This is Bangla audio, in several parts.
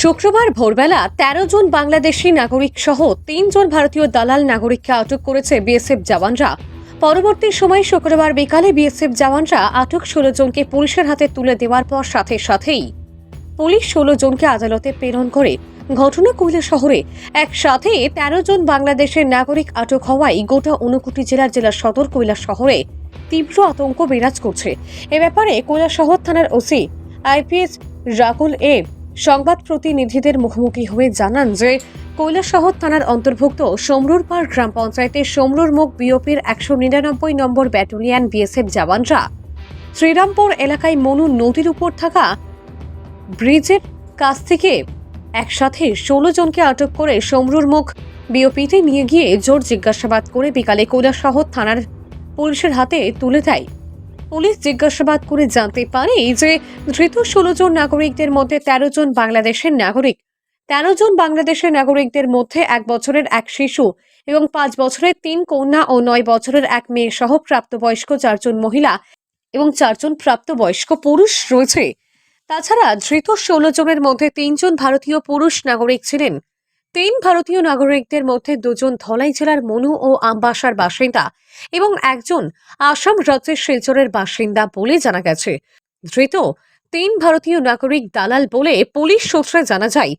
শুক্রবার ভোরবেলা ১৩ জন বাংলাদেশি নাগরিক সহ ৩ জন ভারতীয় দালাল নাগরিককে আটক করেছে বিএসএফ জওয়ানরা। পরবর্তী সময় শুক্রবার বিকালে বিএসএফ জওয়ানরা আটক ১৬ জনকে পুলিশের হাতে তুলে দেওয়ার পর সাথেই পুলিশ ১৬ জনকে আদালতে প্রেরণ করে। ঘটনা কৈলাসহরে একসাথে ১৩ জন বাংলাদেশের নাগরিক আটক হওয়ায় গোটা ঊনকোটি জেলা সদর কৈলাসহরে তীব্র আতঙ্ক বিরাজ করছে। এ ব্যাপারে কৈলাসহর থানার ওসি আইপিএস রাকুল সংবাদ প্রতিনিধিদের মুখোমুখি হয়ে জানান যে কৈলাসহর থানার অন্তর্ভুক্ত সমরুরপাড় গ্রাম পঞ্চায়েতের সমরুর মুখ বিওপির ১৯৯ নম্বর ব্যাটালিয়ন বিএসএফ জওয়ানরা শ্রীরামপুর এলাকায় মনু নদীর উপর থাকা ব্রিজের কাছ থেকে একসাথে ১৬ জনকে আটক করে সমরুর মুখ বিওপিতে নিয়ে গিয়ে জোর জিজ্ঞাসাবাদ করে বিকালে কৈলাসহর থানার পুলিশের হাতে তুলে দেয়। পুলিশ জিজ্ঞাসাবাদ করে জানতে পারে যে ধৃত ১৬ জন নাগরিকদের মধ্যে ১৩ জন বাংলাদেশের নাগরিক। ১৩ জন বাংলাদেশের নাগরিকদের মধ্যে ১ বছরের এক শিশু এবং ৫ বছরের ৩ কন্যা ও ৯ বছরের এক মেয়ে সহ প্রাপ্তবয়স্ক ৪ জন মহিলা এবং ৪ জন প্রাপ্তবয়স্ক পুরুষ রয়েছে। তাছাড়া ধৃত ১৬ জনের মধ্যে ৩ জন ভারতীয় পুরুষ নাগরিক ছিলেন। ৩ ভারতীয় নাগরিকদের মধ্যে ২ জন ধলাই জেলার মনু ও আমবাসার বাসিন্দা এবং একজন আসাম রাজ্যের শিলচরের বাসিন্দা বলে জানা গেছে। ধৃত ৩ ভারতীয় নাগরিক দালাল বলে পুলিশ সূত্রে জানা যায়।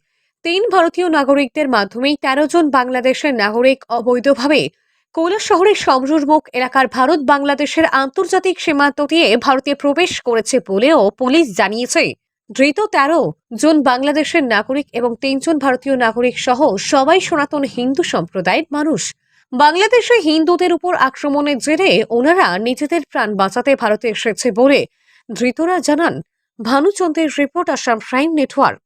৩ ভারতীয় নাগরিকদের মাধ্যমেই ১৩ জন বাংলাদেশের নাগরিক অবৈধভাবে কৈলাসহরের সমরুর মুখ এলাকার ভারত বাংলাদেশের আন্তর্জাতিক সীমান্ত দিয়ে ভারতে প্রবেশ করেছে বলেও পুলিশ জানিয়েছে। ধৃত ১৩ জন বাংলাদেশের নাগরিক এবং ৩ জন ভারতীয় নাগরিক সহ সবাই সনাতন হিন্দু সম্প্রদায়ের মানুষ। বাংলাদেশে হিন্দুদের উপর আক্রমণের জেরে ওনারা নিজেদের প্রাণ বাঁচাতে ভারতে এসেছে বলে ধৃতরা জানান। ভানুচন্দ্রের রিপোর্ট, আসাম প্রাইম নেটওয়ার্ক।